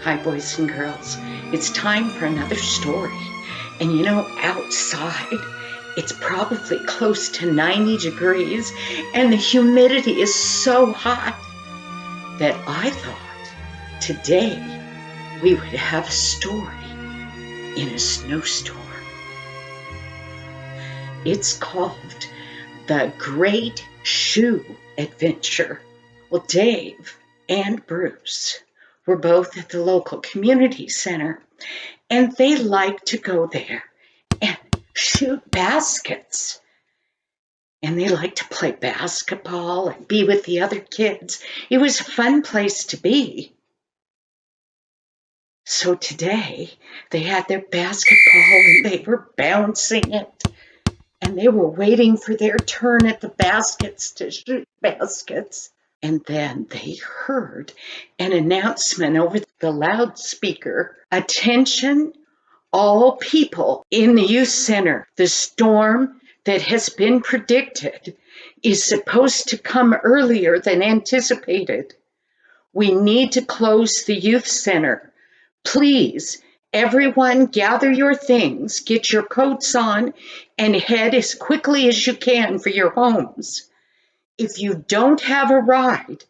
Hi, boys and girls. It's time for another story. And outside, it's probably close to 90 degrees, and the humidity is so hot that I thought today we would have a story in a snowstorm. It's called The Great Shoe Adventure. Well, Dave and Bruce were both at the local community center, and they liked to go there and shoot baskets. And they liked to play basketball and be with the other kids. It was a fun place to be. So today they had their basketball and they were bouncing it. And they were waiting for their turn at the baskets to shoot baskets. And then they heard an announcement over the loudspeaker. Attention, all people in the youth center. The storm that has been predicted is supposed to come earlier than anticipated. We need to close the youth center. Please, everyone, gather your things, get your coats on, and head as quickly as you can for your homes. If you don't have a ride,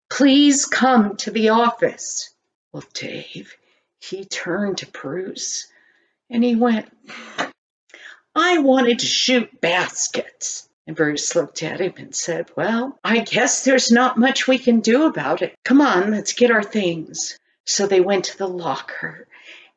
please come to the office. Well, Dave, he turned to Bruce and he went, I wanted to shoot baskets. And Bruce looked at him and said, well, I guess there's not much we can do about it. Come on, let's get our things. So they went to the locker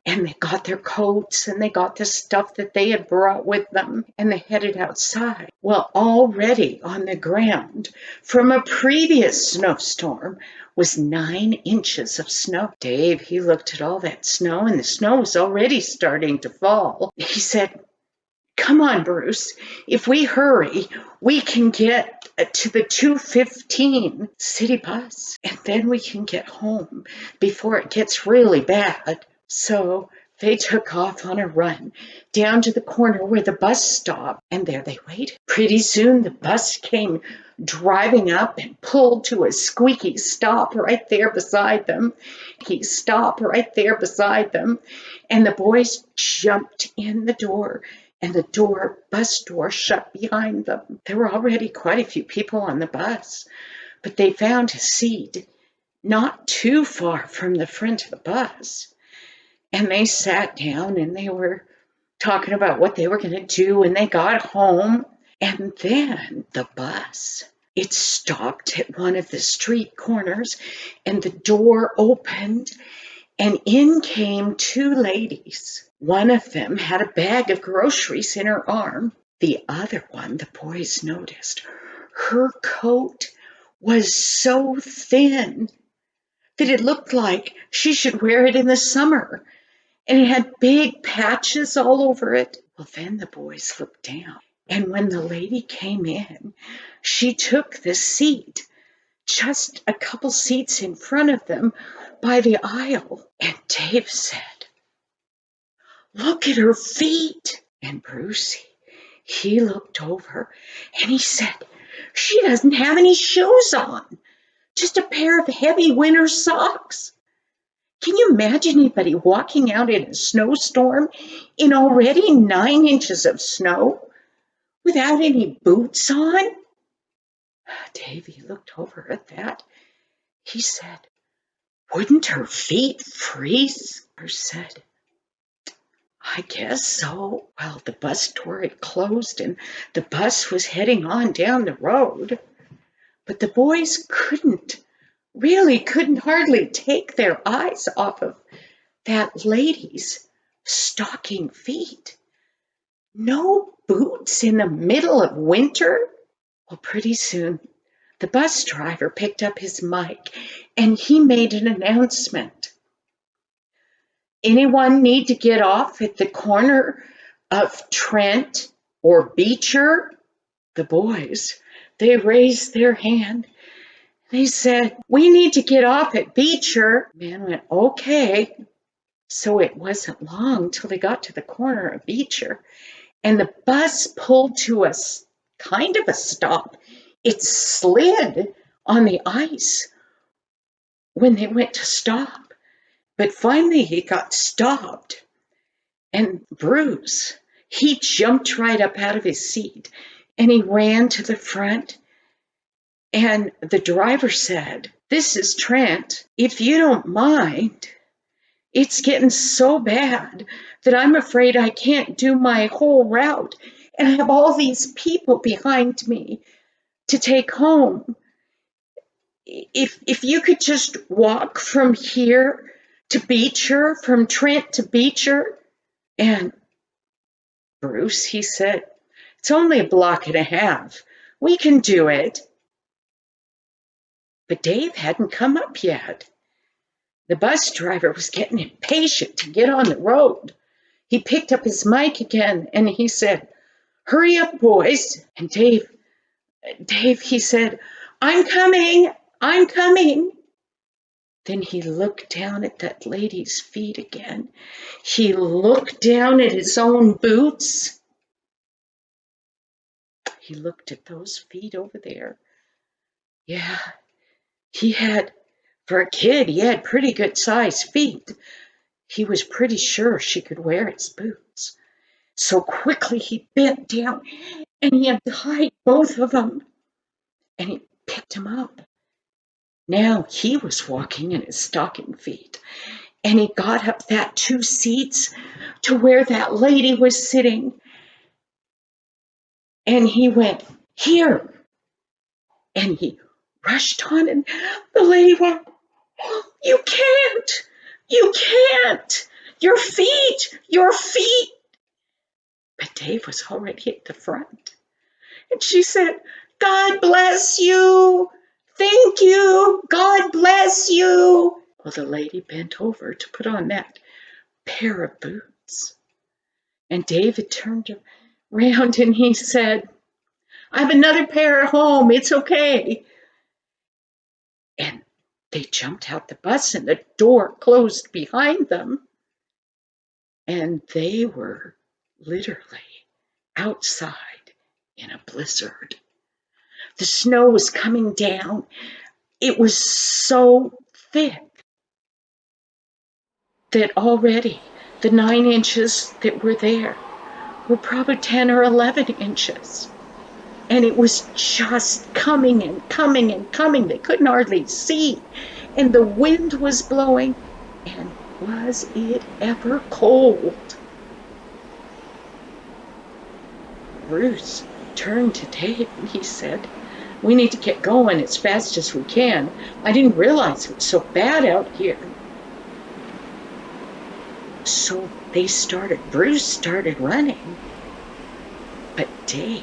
and they got their coats and they got the stuff that they had brought with them and they headed outside. Well, already on the ground from a previous snowstorm was 9 inches of snow. Dave, he looked at all that snow and the snow was already starting to fall. He said, come on, Bruce, if we hurry, we can get to the 2:15 city bus and then we can get home before it gets really bad. So they took off on a run down to the corner where the bus stopped, and there they waited. Pretty soon the bus came driving up and pulled to a squeaky stop right there beside them. He stopped right there beside them, and the boys jumped in the door, and the bus door shut behind them. There were already quite a few people on the bus, but they found a seat not too far from the front of the bus. And they sat down and they were talking about what they were going to do when they got home. And then the bus, it stopped at one of the street corners and the door opened and in came 2 ladies. One of them had a bag of groceries in her arm. The other one, the boys noticed, her coat was so thin that it looked like she should wear it in the summer. And it had big patches all over it. Well, then the boys looked down. And when the lady came in, she took the seat, just a couple seats in front of them by the aisle. And Dave said, look at her feet. And Brucey, he looked over and he said, she doesn't have any shoes on, just a pair of heavy winter socks. Can you imagine anybody walking out in a snowstorm in already 9 inches of snow without any boots on? Davy looked over at that. He said, wouldn't her feet freeze? Bruce said, I guess so. Well, the bus door had closed and the bus was heading on down the road. But the boys couldn't hardly take their eyes off of that lady's stocking feet. No boots in the middle of winter? Well, pretty soon the bus driver picked up his mic and he made an announcement. Anyone need to get off at the corner of Trent or Beecher? The boys, they raised their hand. They said, we need to get off at Beecher. The man went, okay. So it wasn't long till they got to the corner of Beecher, and the bus pulled to a kind of a stop. It slid on the ice when they went to stop. But finally he got stopped, and Bruce, he jumped right up out of his seat and he ran to the front. And the driver said, "This is Trent. If you don't mind, it's getting so bad that I'm afraid I can't do my whole route and I have all these people behind me to take home. If you could just walk from here to Beecher, from Trent to Beecher." And Bruce, he said, "It's only a block and a half. We can do it." But Dave hadn't come up yet. The bus driver was getting impatient to get on the road. He picked up his mic again and he said, "Hurry up, boys." And Dave, he said, I'm coming. Then he looked down at that lady's feet again. He looked down at his own boots. He looked at those feet over there. Yeah, for a kid, he had pretty good sized feet. He was pretty sure she could wear his boots. So quickly he bent down and he untied both of them and he picked them up. Now he was walking in his stocking feet, and he got up that 2 seats to where that lady was sitting, and he went, "Here." And he rushed on, and the lady went, you can't, your feet. But Dave was already at the front. And she said, "God bless you. Thank you. God bless you." Well, the lady bent over to put on that pair of boots. And David turned around and he said, "I have another pair at home. It's okay." And they jumped out the bus and the door closed behind them. And they were literally outside in a blizzard. The snow was coming down. It was so thick that already the 9 inches that were there were probably 10 or 11 inches. And it was just coming and coming and coming. They couldn't hardly see. And the wind was blowing. And was it ever cold? Bruce turned to Dave and he said, "We need to get going as fast as we can. I didn't realize it was so bad out here." So Bruce started running. But Dave,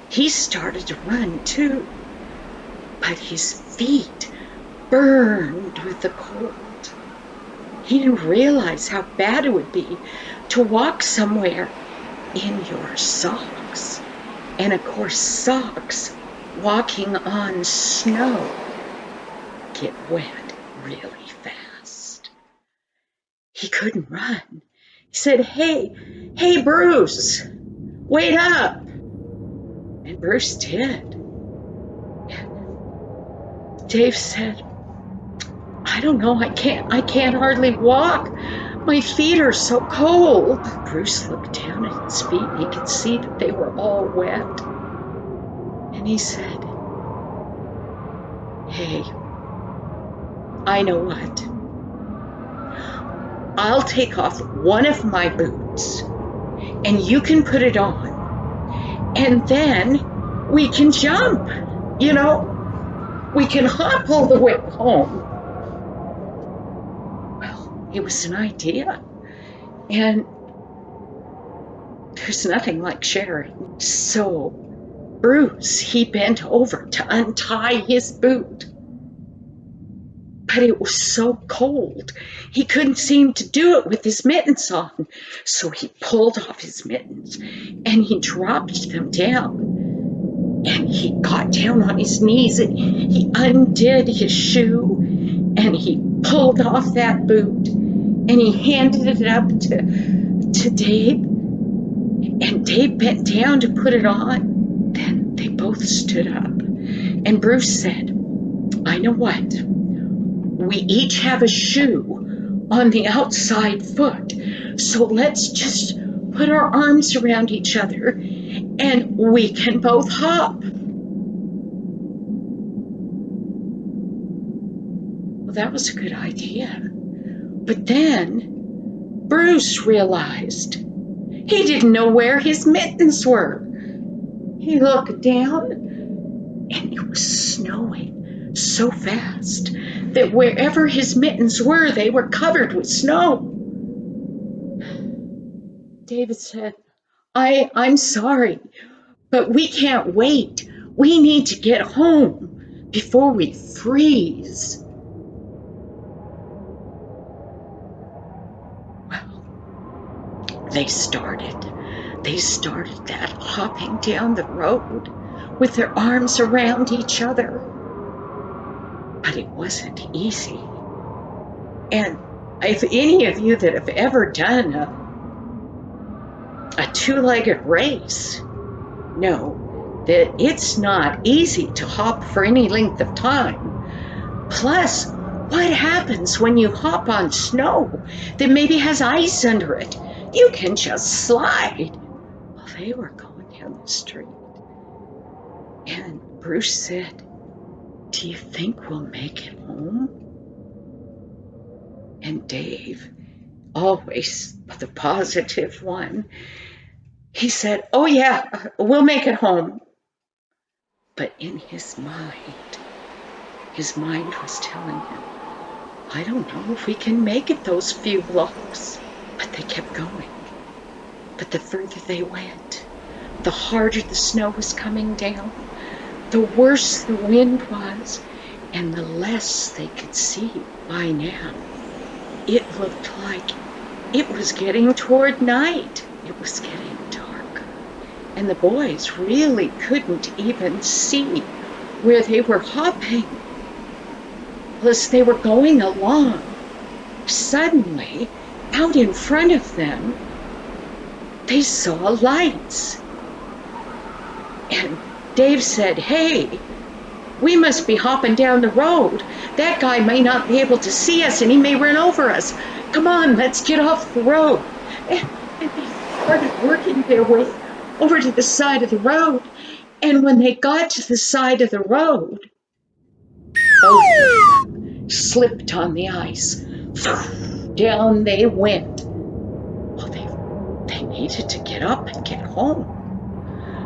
he started to run too. But his feet burned with the cold. He didn't realize how bad it would be to walk somewhere in your socks. And of course, socks walking on snow get wet really fast. He couldn't run. He said, hey, Bruce, wait up." And Bruce did. And Dave said, "I don't know, I can't hardly walk. My feet are so cold." Bruce looked down at his feet and he could see that they were all wet. And he said, "Hey, I know what. I'll take off one of my boots and you can put it on. And then we can jump, we can hop all the way home." Well, it was an idea. And there's nothing like sharing. So Bruce, he bent over to untie his boot. But it was so cold, he couldn't seem to do it with his mittens on. So he pulled off his mittens and he dropped them down. And he got down on his knees and he undid his shoe and he pulled off that boot and he handed it up to Dave. And Dave bent down to put it on. Then they both stood up. And Bruce said, "I know what. We each have a shoe. on the outside foot. So let's just put our arms around each other and we can both hop. Well, that was a good idea. But then Bruce realized he didn't know where his mittens were. He looked down and it was snowing so fast that wherever his mittens were, they were covered with snow. David said, I'm sorry, but we can't wait. We need to get home before we freeze. Well, they started that hopping down the road with their arms around each other. But it wasn't easy. And if any of you that have ever done a two-legged race know that it's not easy to hop for any length of time. Plus, what happens when you hop on snow that maybe has ice under it? You can just slide. Well, they were going down the street. And Bruce said, do you think we'll make it home? And Dave, always the positive one, he said, oh yeah, we'll make it home. But in his mind was telling him, I don't know if we can make it those few blocks. But they kept going. But the further they went, the harder the snow was coming down, the worse the wind was, and the less they could see by now. It looked like it was getting toward night. It was getting dark. And the boys really couldn't even see where they were hopping. As they were going along, suddenly, out in front of them, they saw lights. And Dave said, hey, we must be hopping down the road. That guy may not be able to see us and he may run over us. Come on, let's get off the road. And they started working their way over to the side of the road. And when they got to the side of the road, both of them slipped on the ice. Down they went. Well, they needed to get up and get home.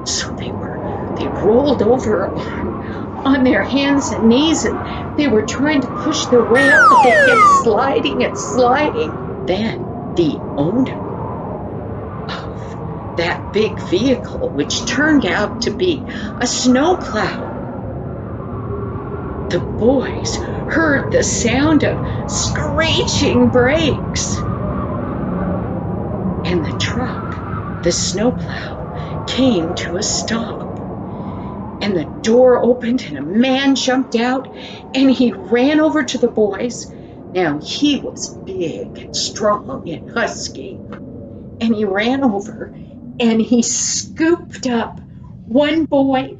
So they rolled over on their hands and knees, and they were trying to push their way up, but they kept sliding and sliding. Then the owner of that big vehicle, which turned out to be a snowplow, the boys heard the sound of screeching brakes. And the truck, the snowplow, came to a stop. And the door opened and a man jumped out and he ran over to the boys. Now he was big and strong and husky. And he ran over and he scooped up one boy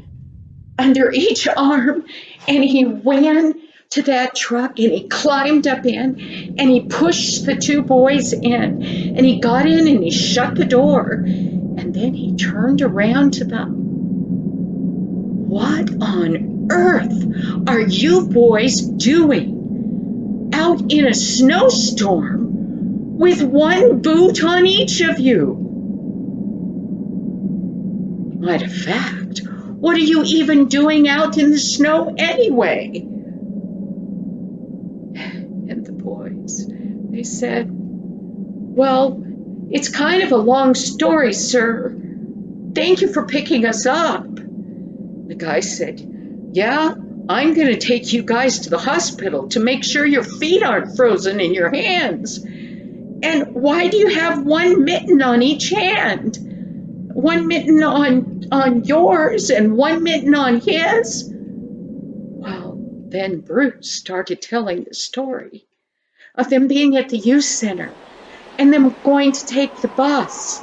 under each arm, and he ran to that truck and he climbed up in and he pushed the two boys in, and he got in and he shut the door, and then he turned around to them. What on earth are you boys doing out in a snowstorm with one boot on each of you? Matter of fact, what are you even doing out in the snow anyway? And the boys, they said, well, it's kind of a long story, sir. Thank you for picking us up. The guy said, yeah, I'm going to take you guys to the hospital to make sure your feet aren't frozen in your hands. And why do you have one mitten on each hand? One mitten on yours and one mitten on his? Well, then Bruce started telling the story of them being at the youth center and them going to take the bus,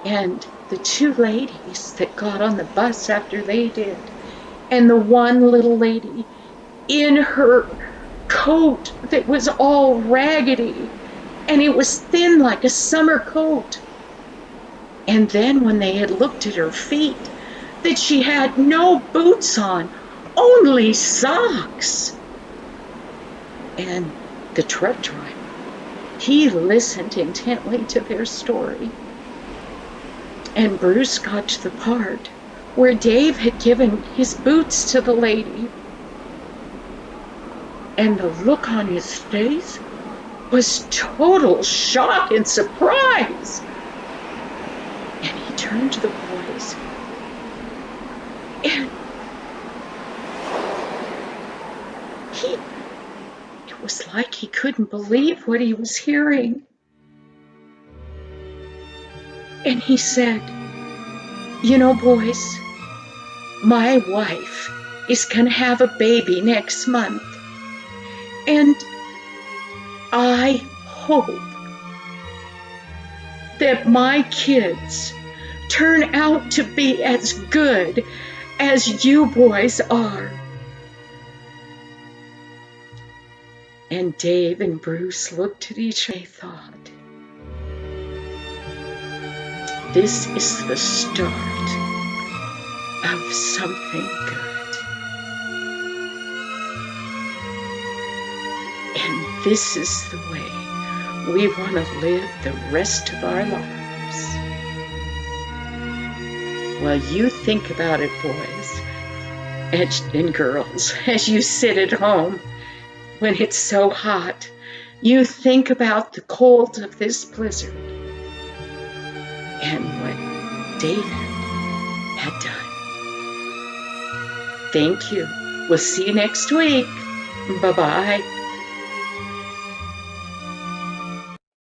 and the two ladies that got on the bus after they did, and the one little lady in her coat that was all raggedy, and it was thin like a summer coat. And then when they had looked at her feet, that she had no boots on, only socks. And the truck driver, he listened intently to their story. And Bruce got to the part where Dave had given his boots to the lady. And the look on his face was total shock and surprise. And he turned to the boys, and it was like he couldn't believe what he was hearing. And he said, "You know, boys, my wife is going to have a baby next month. And I hope that my kids turn out to be as good as you boys are." And Dave and Bruce looked at each other and thought, this is the start of something good. And this is the way we want to live the rest of our lives. Well, you think about it, boys and girls, as you sit at home when it's so hot. You think about the cold of this blizzard and what David had done. Thank you. We'll see you next week. Bye-bye.